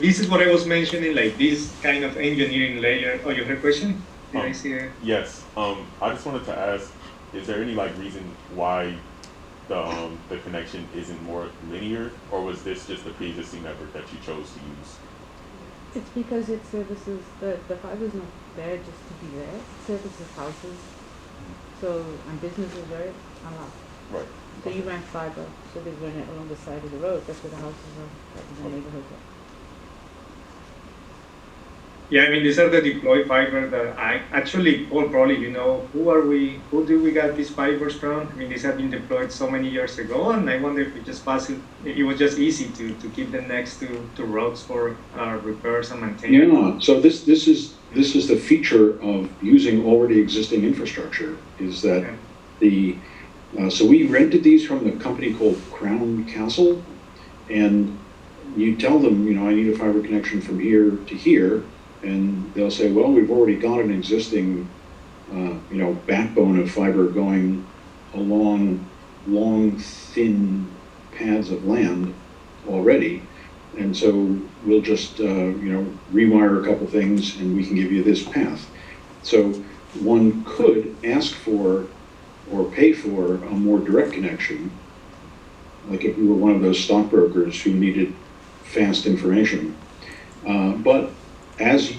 this is what I was mentioning, like this kind of engineering layer. Oh, you had a question? Did I Um, see it? yes. I just wanted to ask: is there any like reason why the connection isn't more linear, or was this just the pre-existing network that you chose to use? It's because it services the fiber is not there just to be there. It services houses, so and businesses, right? A lot. Right. So you Okay. rent fiber, so they run it along the side of the road. That's where the houses are, that in the Okay. neighborhoods are. Yeah, I mean, these are the deployed fiber that I actually, Paul, probably, who do we get these fibers from? I mean, these have been deployed so many years ago, and I wonder if it was just easy to keep them next to roads for repairs and maintenance. Yeah, so this is the feature of using already existing infrastructure, is that Yeah. so we rented these from the company called Crown Castle, and you tell them, I need a fiber connection from here to here, and they'll say, well, we've already got an existing, backbone of fiber going along long, thin paths of land already. And so we'll just, rewire a couple things and we can give you this path. So one could ask for or pay for a more direct connection, like if we were one of those stockbrokers who needed fast information. But as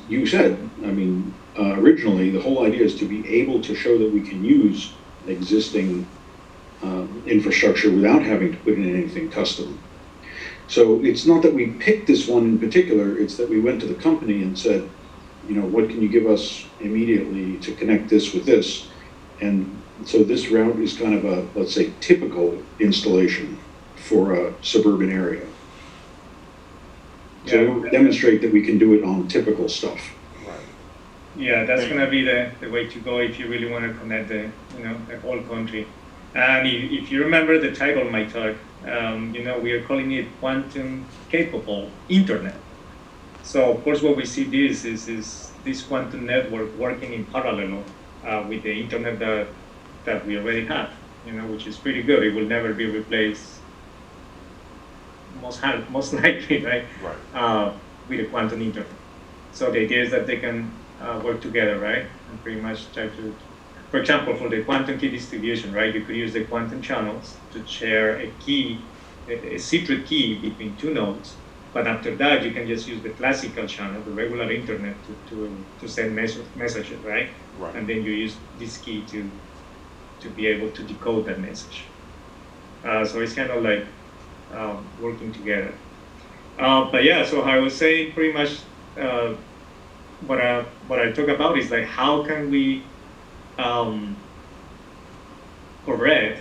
you said, I mean, originally the whole idea is to be able to show that we can use existing infrastructure without having to put in anything custom. So it's not that we picked this one in particular, it's that we went to the company and said, what can you give us immediately to connect this with this? And so this route is kind of a, let's say, typical installation for a suburban area. So Yeah. we demonstrate that we can do it on typical stuff. Right. Yeah, that's Thank gonna you. be the way to go if you really want to connect the whole country. And if you remember the title of my talk, we are calling it quantum capable internet. So of course, what we see is this quantum network working in parallel with the internet that we already have, which is pretty good. It will never be replaced, most likely, right? Right. With a quantum internet. So the idea is that they can work together, right? And pretty much try to, for example, for the quantum key distribution, right? You could use the quantum channels to share a secret key between two nodes. But after that, you can just use the classical channel, the regular internet, to send messages, right? Right. And then you use this key to be able to decode that message. So it's kind of like working together. But yeah, so I was saying pretty much uh, what I talk about is like how can we um, correct,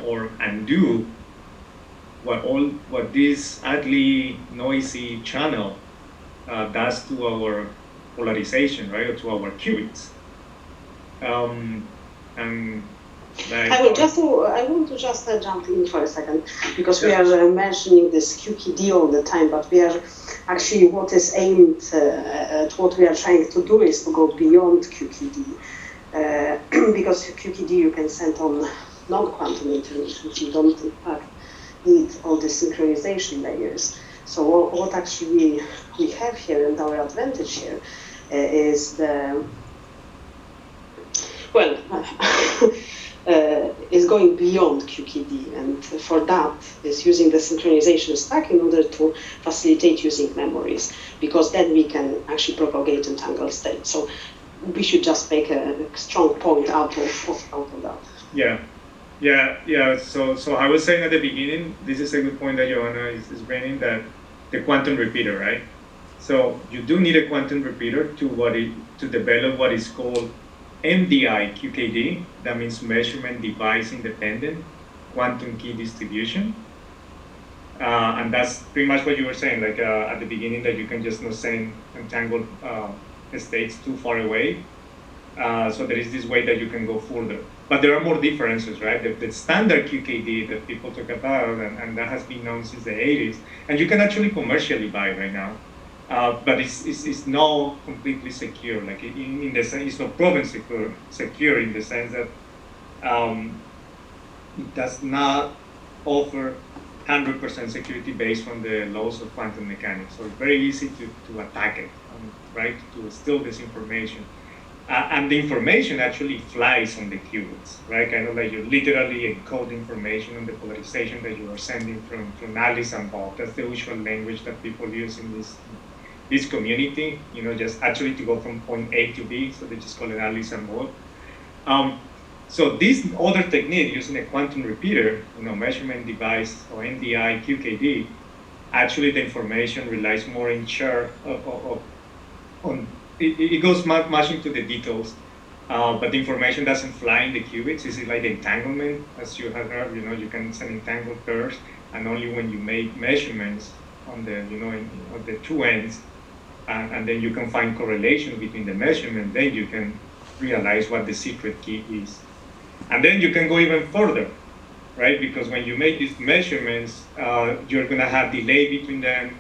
or undo what this ugly, noisy channel does to our polarization, right, or to our qubits. And like, I want to just jump in for a second, because we are mentioning this QPD all the time, but we are actually, what is aimed at what we are trying to do is to go beyond QPD, because QPD you can send on non-quantum internet, which you don't in fact need all the synchronization layers. So what actually we have here, and our advantage here, is is going beyond QKD, and for that is using the synchronization stack in order to facilitate using memories, because then we can actually propagate entangled state. So we should just make a strong point out of that. Yeah. So I was saying at the beginning, this is a good point that Joanna is bringing, that the quantum repeater, right? So you do need a quantum repeater to develop what is called MDI QKD. That means measurement device independent quantum key distribution. And that's pretty much what you were saying, like at the beginning, that you can just not send entangled states too far away. So there is this way that you can go further. But there are more differences, right? The standard QKD that people talk about, and that has been known since the 80s, and you can actually commercially buy right now. But it's not completely secure. Like in the sense, it's not proven secure in the sense that it does not offer 100% security based on the laws of quantum mechanics. So it's very easy to attack it, right? To steal this information. And the information actually flies on the qubits, right? Kind of like you literally encode information on the polarization that you are sending from Alice and Bob. That's the usual language that people use in this community, just actually to go from point A to B, so they just call it Alice and Bob. So this other technique using a quantum repeater, measurement device or NDI, QKD, actually the information relies more in share on. It goes much into the details, but the information doesn't fly in the qubits. It's like the entanglement, as you have heard. You can send entangled pairs, and only when you make measurements on the on the two ends, and then you can find correlation between the measurement. Then you can realize what the secret key is, and then you can go even further, right? Because when you make these measurements, you're gonna have delay between them.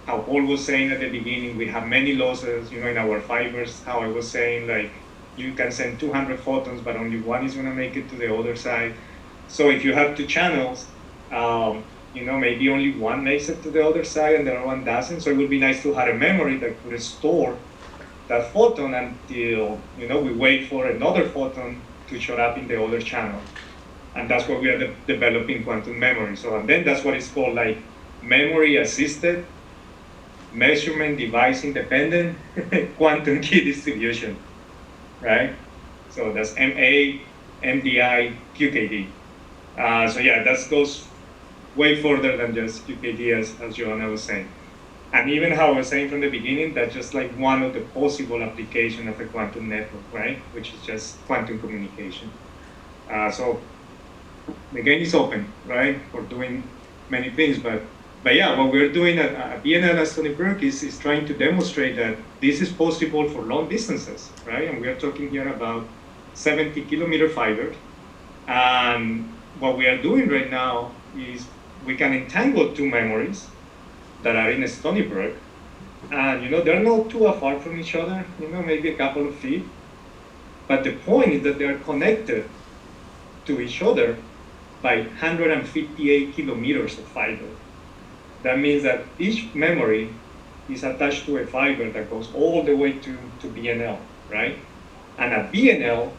How Paul was saying at the beginning, we have many losses, in our fibers. How I was saying, like, you can send 200 photons, but only one is going to make it to the other side. So if you have two channels, maybe only one makes it to the other side and the other one doesn't. So it would be nice to have a memory that could store that photon until, we wait for another photon to show up in the other channel. And that's what we are developing quantum memory. So, and then that's what is called like memory assisted, measurement device independent quantum key distribution, right? So that's MA, MDI, QKD. So yeah, that goes way further than just QKD, as Joanna was saying. And even how I was saying from the beginning, that's just like one of the possible applications of a quantum network, right? Which is just quantum communication. So the game is open, right, for doing many things, but yeah, what we're doing at BNL and Stony Brook is trying to demonstrate that this is possible for long distances, right? And we are talking here about 70-kilometer fibers. And what we are doing right now is we can entangle two memories that are in Stony Brook. And, they're not too far from each other, maybe a couple of feet. But the point is that they're connected to each other by 158 kilometers of fiber. That means that each memory is attached to a fiber that goes all the way to BNL, right? And at BNL,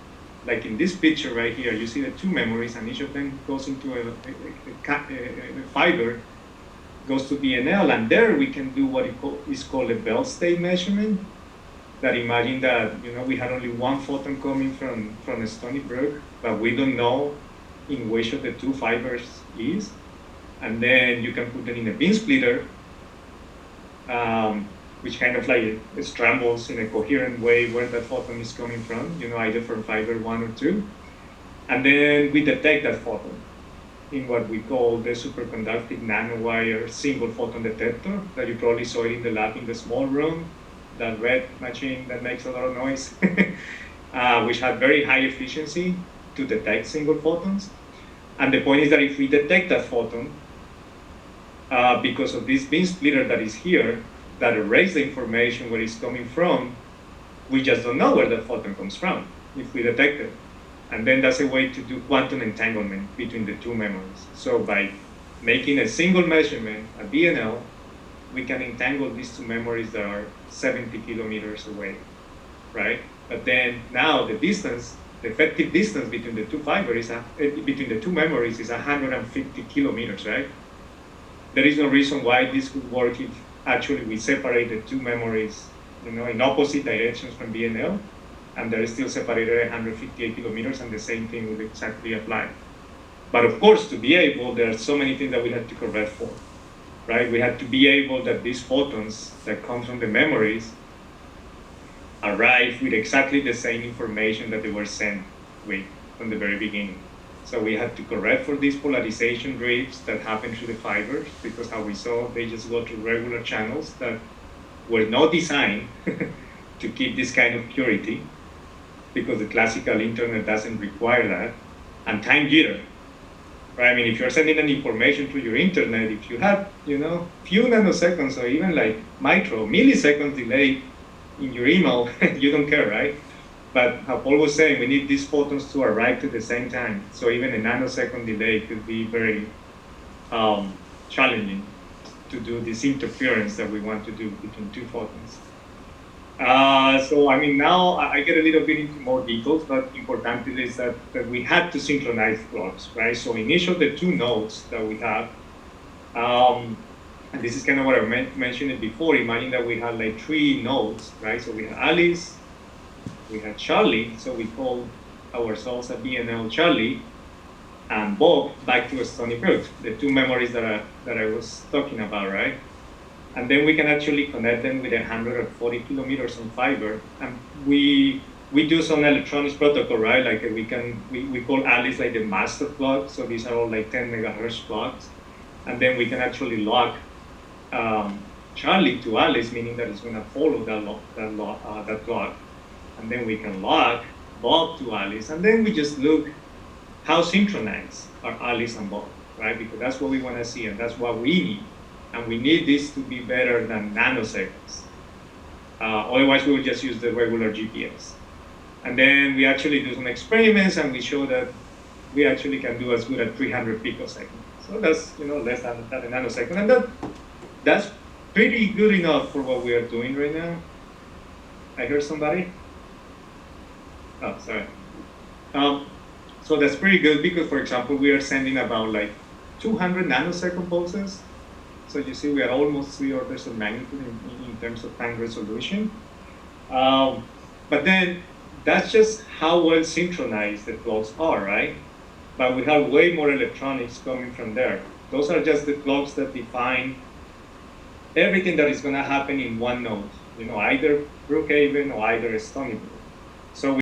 like in this picture right here, you see the two memories, and each of them goes into a fiber, goes to BNL, and there we can do what is called a Bell state measurement. That imagine that we had only one photon coming from Stony Brook, but we don't know in which of the two fibers is. And then you can put them in a beam splitter, which kind of like scrambles in a coherent way where that photon is coming from, either from fiber 1 or 2. And then we detect that photon in what we call the superconducting nanowire single photon detector that you probably saw it in the lab in the small room, that red machine that makes a lot of noise, which had very high efficiency to detect single photons. And the point is that if we detect that photon, because of this beam splitter that is here, that erases the information where it's coming from, we just don't know where that photon comes from if we detect it. And then that's a way to do quantum entanglement between the two memories. So by making a single measurement at BNL, we can entangle these two memories that are 70 kilometers away, right? But then now the distance, the effective distance between the two fibers, between the two memories is 150 kilometers, right? There is no reason why this could work if actually we separate the two memories, in opposite directions from BNL, and they're still separated 158 kilometers, and the same thing would exactly apply. But of course, to be able, there are so many things that we have to correct for, right? We have to be able that these photons that come from the memories arrive with exactly the same information that they were sent with from the very beginning. So we had to correct for these polarization drifts that happen through the fibers, because how we saw, they just go to regular channels that were not designed to keep this kind of purity, because the classical internet doesn't require that. And time jitter, right? I mean, if you're sending an information to your internet, if you have, few nanoseconds or even like milliseconds delay in your email, you don't care, right? But how Paul was saying, we need these photons to arrive at the same time. So even a nanosecond delay could be very challenging to do this interference that we want to do between two photons. So I mean, now I get a little bit into more details, but important is that we had to synchronize clocks, right? So in each of the two nodes that we have, and this is kind of what I mentioned before, imagine that we had like 3 nodes, right? So we had Alice, we had Charlie, so we call ourselves a BNL Charlie, and Bob back to Stony Brook, the 2 memories that I was talking about, right? And then we can actually connect them with 140 kilometers on fiber. And we do some electronics protocol, right? Like we call Alice like the master clock. So these are all like 10 megahertz clocks. And then we can actually lock Charlie to Alice, meaning that it's going to follow that clock. And then we can lock Bob to Alice. And then we just look how synchronized are Alice and Bob, right? Because that's what we want to see, and that's what we need. And we need this to be better than nanoseconds. Otherwise, we would just use the regular GPS. And then we actually do some experiments, and we show that we actually can do as good as 300 picoseconds. So that's less than a nanosecond, and that's pretty good enough for what we are doing right now. I heard somebody. Oh, sorry. So that's pretty good because, for example, we are sending about like 200 nanosecond pulses. So you see, we are almost 3 orders of magnitude in terms of time resolution. But then that's just how well synchronized the clocks are, right? But we have way more electronics coming from there. Those are just the clocks that define everything that is going to happen in one node. Either Brookhaven or either Stony Brook.